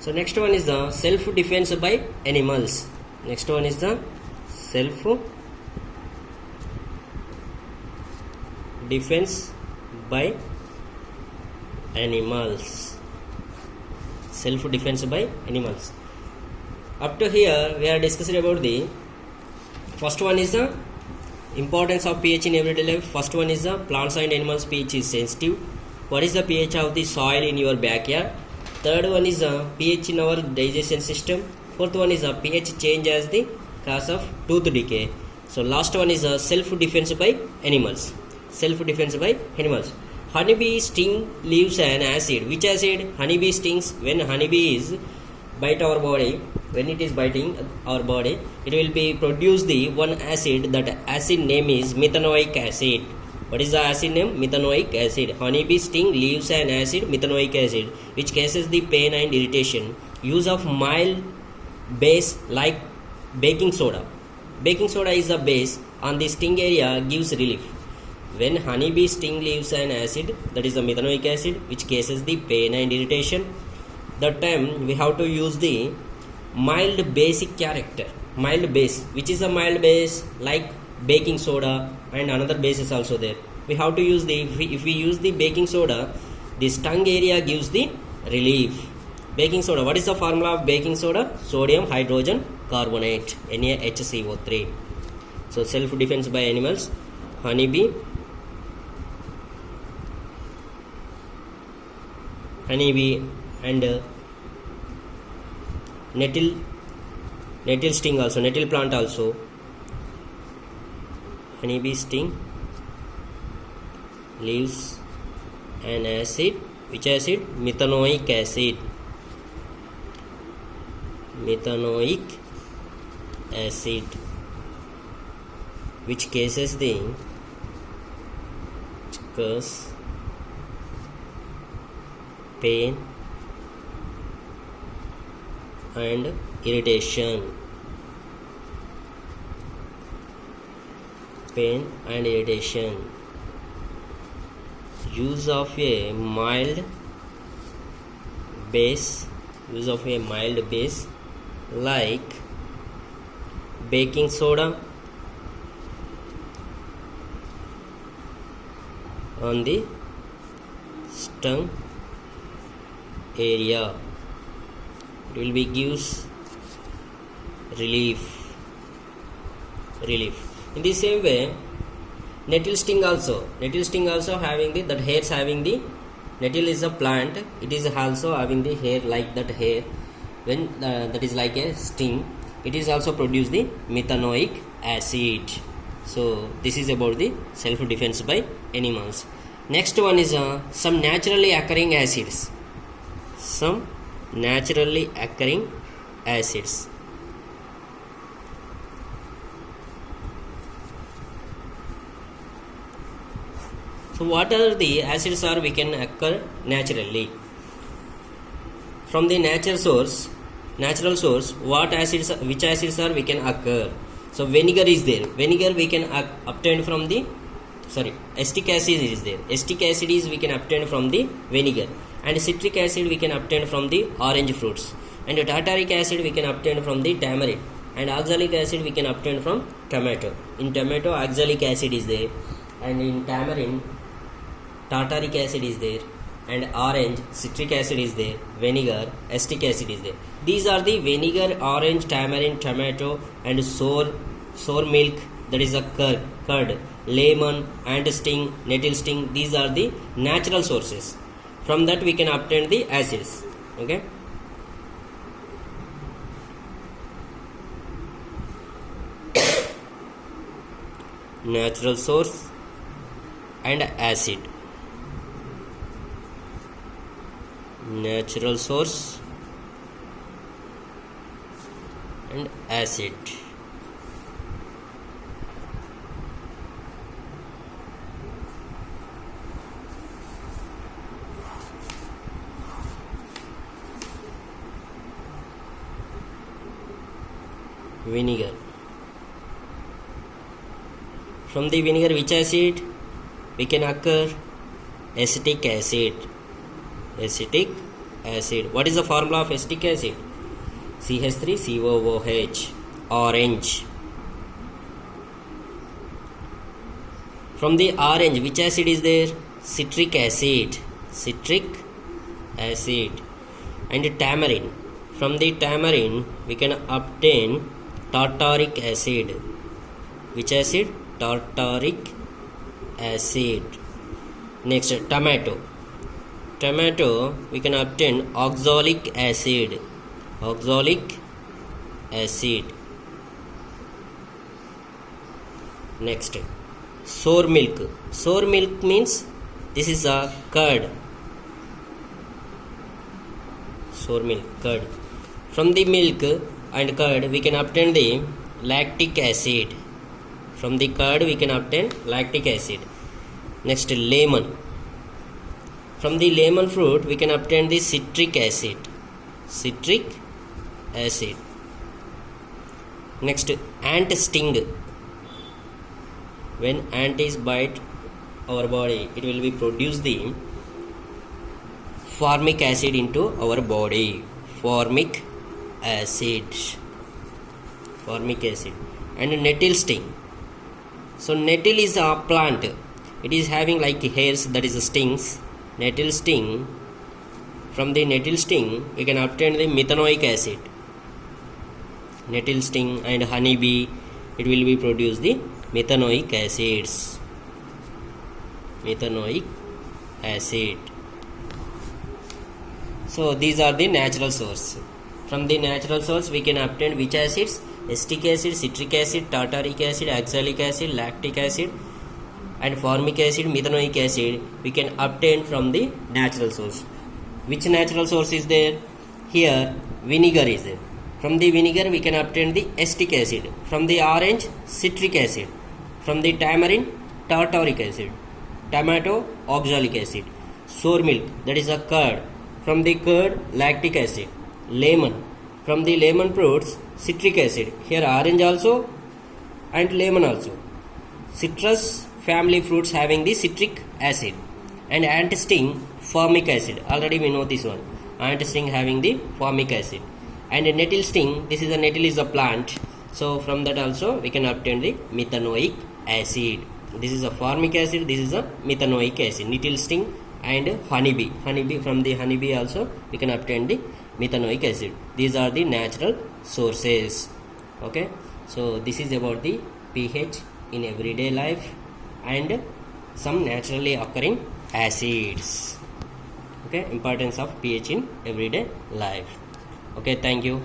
So next one is the self defense by animals. Next one is the self defense by animals. Self defense by animals. Up to here we are discussing about the first one is the importance of pH in everyday life. First one is the plants and animals pH is sensitive. What is the pH of the soil in your backyard? Third one is the pH in our digestion system. Fourth one is the pH change as the cause of tooth decay. So last one is the self defense by animals. Self defense by animals. Honeybee sting leaves an acid. Which acid? Honeybee stings when honeybee is bite our body. When it is biting our body, it will be produce the one acid. That acid name is methanoic acid. What is the acid name? Methanoic acid. Honeybee sting leaves an acid, methanoic acid, which causes the pain and irritation. Use of mild base like baking soda. Baking soda is the base on the sting area, gives relief. When honeybee sting leaves an acid, that is the methanoic acid, which causes the pain and irritation. That time we have to use the mild basic character. Mild base. Which is a mild base? Like baking soda and another base is also there. We have to use the, if we use the baking soda, this tongue area gives the relief. Baking soda, what is the formula of baking soda? Sodium hydrogen carbonate, NaHCO3. So self defense by animals, honeybee and nettle sting also, nettle plant also. Honeybee sting leaves an acid. Which acid? Methanoic acid. Methanoic acid, which causes the pain and irritation. Pain and irritation. Use of a mild base. Use of a mild base like baking soda on the tongue area. It will be gives relief. In the same way, nettle sting also having the, that hairs having the, nettle is a plant, it is also having the hair like that hair. When that is like a sting, it is also produce the methanoic acid. So this is about the self defense by animals. Next one is some naturally occurring acids. Some naturally occurring acids. So what are the acids are we can occur naturally? From the natural source, what acids, which acids are we can occur? So vinegar is there. Vinegar we can obtain from the, acetic acid is there. Acetic acid is we can obtain from the vinegar, and citric acid we can obtain from the orange fruits, and tartaric acid we can obtain from the tamarind, and oxalic acid we can obtain from tomato. In tomato oxalic acid is there, and in tamarind tartaric acid is there, and orange citric acid is there, vinegar acetic acid is there. These are the vinegar, orange, tamarind, tomato, and sour milk, that is a curd, lemon, ant sting, nettle sting. These are the natural sources. From that we can obtain the acids. Okay. Natural source and acid. Natural source and acid. Vinegar. From the vinegar, which acid we can occur? Acetic acid. Acetic acid. What is the formula of acetic acid? CH3COOH, orange. From the orange, which acid is there? Citric acid. Citric acid. And tamarind. From the tamarind, we can obtain tartaric acid. Which acid? Tartaric acid. Next, tomato. Tomato, we can obtain oxalic acid. Oxalic acid. Next, sour milk. Sour milk means this is a curd. Sour milk, curd. From the milk and curd, we can obtain the lactic acid. From the curd, we can obtain lactic acid. Next, lemon. From the lemon fruit, we can obtain the citric acid. Citric acid. Next, ant sting. When ant is bite our body, it will be produce the formic acid into our body. Formic acid. Formic acid. And nettle sting. So nettle is a plant. It is having like hairs, that is the stings. Nettle sting. From the nettle sting, we can obtain the methanoic acid. Nettle sting and honeybee, it will be produce the methanoic acids. Methanoic acid. So these are the natural source. From the natural source, we can obtain which acids? Acetic acid, citric acid, tartaric acid, oxalic acid, lactic acid, and formic acid, methanoic acid. We can obtain from the natural source. Which natural source is there? Here, vinegar is there. From the vinegar, we can obtain the acetic acid. From the orange, citric acid. From the tamarind, tartaric acid. Tomato, oxalic acid. Sour milk, that is a curd. From the curd, lactic acid. Lemon. From the lemon fruits, citric acid. Here orange also and lemon also. Citrus family fruits having the citric acid. And ant sting, formic acid. Already we know this one. Ant sting having the formic acid. And nettle sting, this is a nettle is a plant. So from that also we can obtain the methanoic acid. This is a formic acid, this is a methanoic acid. Nettle sting and honeybee. Honeybee, from the honeybee also we can obtain the methanoic acid. These are the natural sources. Okay, so this is about the pH in everyday life and some naturally occurring acids. Okay, importance of pH in everyday life. Okay, thank you.